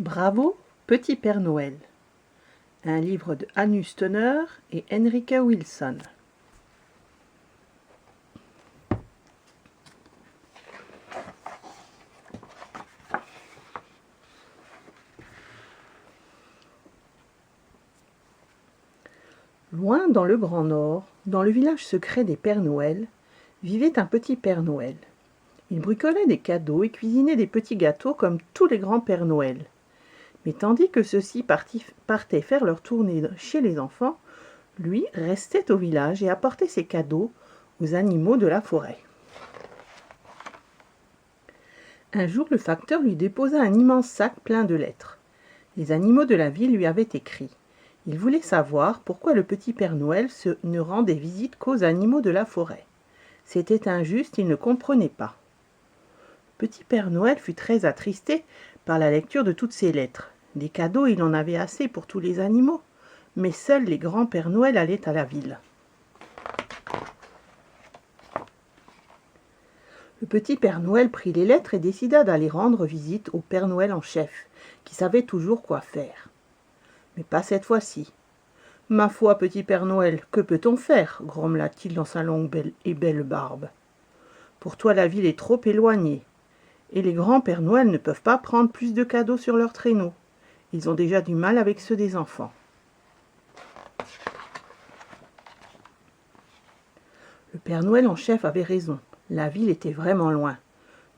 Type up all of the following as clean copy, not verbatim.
Bravo, Petit Père Noël. Un livre de Hannu Stonner et Henrika Wilson. Loin dans le Grand Nord, dans le village secret des Pères Noël, vivait un petit Père Noël. Il bricolait des cadeaux et cuisinait des petits gâteaux comme tous les grands Pères Noël. Mais tandis que ceux-ci partaient faire leur tournée chez les enfants, lui restait au village et apportait ses cadeaux aux animaux de la forêt. Un jour, le facteur lui déposa un immense sac plein de lettres. Les animaux de la ville lui avaient écrit. Ils voulaient savoir pourquoi le petit Père Noël ne rendait visite qu'aux animaux de la forêt. C'était injuste, il ne comprenait pas. Le petit Père Noël fut très attristé par la lecture de toutes ces lettres. Des cadeaux, il en avait assez pour tous les animaux, mais seuls les grands Pères Noël allaient à la ville. Le petit Père Noël prit les lettres et décida d'aller rendre visite au Père Noël en chef, qui savait toujours quoi faire. Mais pas cette fois-ci. « Ma foi, petit Père Noël, que peut-on faire » grommela-t-il dans sa longue et belle barbe. « Pour toi, la ville est trop éloignée, et les grands Pères Noël ne peuvent pas prendre plus de cadeaux sur leur traîneau. Ils ont déjà du mal avec ceux des enfants. » Le Père Noël en chef avait raison. La ville était vraiment loin.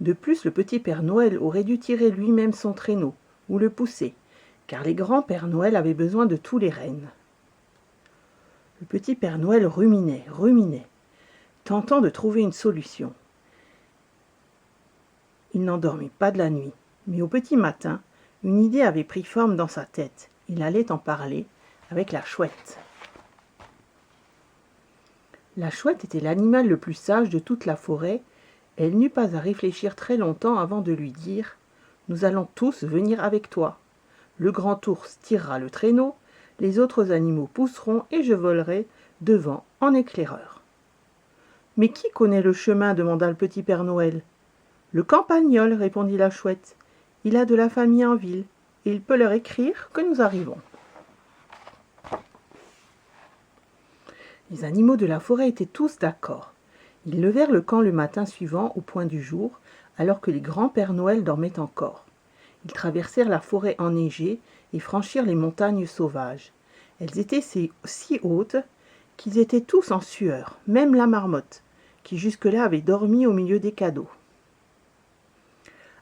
De plus, le petit Père Noël aurait dû tirer lui-même son traîneau, ou le pousser, car les grands Pères Noël avaient besoin de tous les rennes. Le petit Père Noël ruminait, tentant de trouver une solution. Il n'endormit pas de la nuit, mais au petit matin, une idée avait pris forme dans sa tête. Il allait en parler avec la chouette. La chouette était l'animal le plus sage de toute la forêt. Elle n'eut pas à réfléchir très longtemps avant de lui dire « Nous allons tous venir avec toi. Le grand ours tirera le traîneau, les autres animaux pousseront et je volerai devant en éclaireur. »« Mais qui connaît le chemin » demanda le petit Père Noël. « Le campagnol » répondit la chouette. « Il a de la famille en ville et il peut leur écrire que nous arrivons. » Les animaux de la forêt étaient tous d'accord. Ils levèrent le camp le matin suivant au point du jour, alors que les grands Pères Noël dormaient encore. Ils traversèrent la forêt enneigée et franchirent les montagnes sauvages. Elles étaient si hautes qu'ils étaient tous en sueur, même la marmotte, qui jusque-là avait dormi au milieu des cadeaux.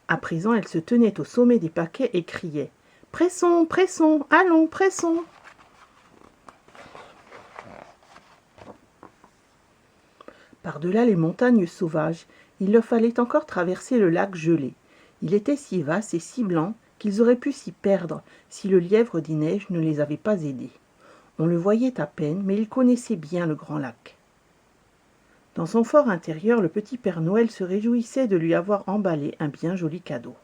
À présent, elle se tenait au sommet des paquets et criait « Pressons, pressons, allons, pressons !» Par-delà les montagnes sauvages, il leur fallait encore traverser le lac gelé. Il était si vaste et si blanc qu'ils auraient pu s'y perdre si le lièvre des neiges ne les avait pas aidés. On le voyait à peine, mais il connaissait bien le grand lac. Dans son fort intérieur, le petit Père Noël se réjouissait de lui avoir emballé un bien joli cadeau.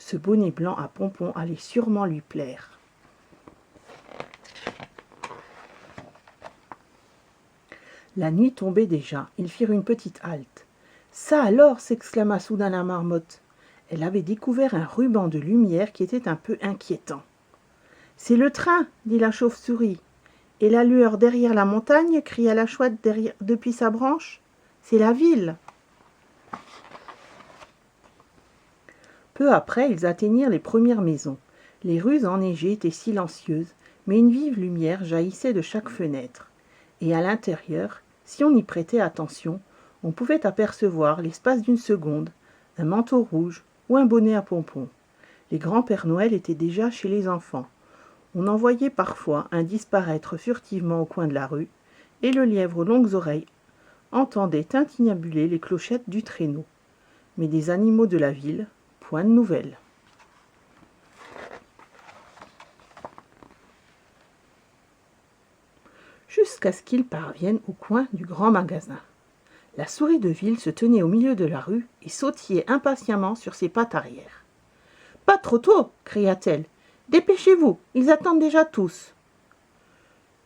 Ce bonnet blanc à pompons allait sûrement lui plaire. La nuit tombait déjà, ils firent une petite halte. « Ça alors » s'exclama soudain la marmotte. Elle avait découvert un ruban de lumière qui était un peu inquiétant. « C'est le train » dit la chauve-souris. « Et la lueur derrière la montagne » cria la chouette depuis sa branche. « C'est la ville » Peu après, ils atteignirent les premières maisons. Les rues enneigées étaient silencieuses, mais une vive lumière jaillissait de chaque fenêtre. Et à l'intérieur, si on y prêtait attention, on pouvait apercevoir, l'espace d'une seconde, un manteau rouge ou un bonnet à pompons. Les grands Pères Noël étaient déjà chez les enfants. On en voyait parfois un disparaître furtivement au coin de la rue, et le lièvre aux longues oreilles entendait tintinnabuler les clochettes du traîneau. Mais des animaux de la ville, point de nouvelles. Jusqu'à ce qu'ils parviennent au coin du grand magasin. La souris de ville se tenait au milieu de la rue et sautillait impatiemment sur ses pattes arrière. « Pas trop tôt » cria-t-elle. « Dépêchez-vous, ils attendent déjà tous. »«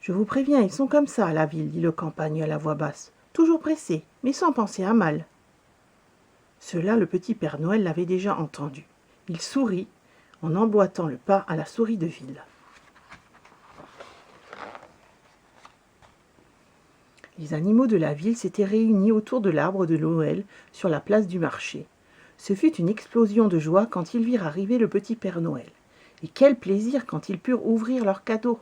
Je vous préviens, ils sont comme ça à la ville, dit le campagnol à voix basse, toujours pressés, mais sans penser à mal. » Cela, le petit Père Noël l'avait déjà entendu. Il sourit en emboîtant le pas à la souris de ville. Les animaux de la ville s'étaient réunis autour de l'arbre de Noël sur la place du marché. Ce fut une explosion de joie quand ils virent arriver le petit Père Noël. Et quel plaisir quand ils purent ouvrir leurs cadeaux!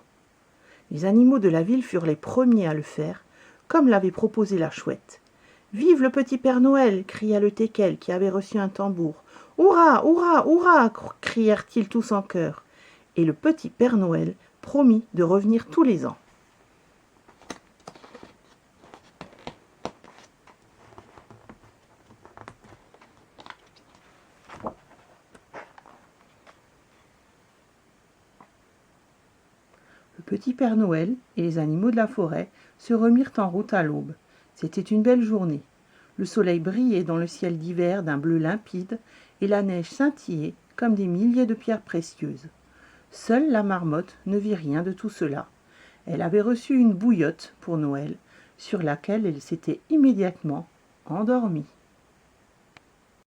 Les animaux de la ville furent les premiers à le faire, comme l'avait proposé la chouette. « Vive le petit Père Noël !» cria le teckel qui avait reçu un tambour. « Hurrah, hurrah, hurrah !» crièrent-ils tous en chœur. Et le petit Père Noël promit de revenir tous les ans. Le petit Père Noël et les animaux de la forêt se remirent en route à l'aube. C'était une belle journée. Le soleil brillait dans le ciel d'hiver d'un bleu limpide et la neige scintillait comme des milliers de pierres précieuses. Seule la marmotte ne vit rien de tout cela. Elle avait reçu une bouillotte pour Noël, sur laquelle elle s'était immédiatement endormie.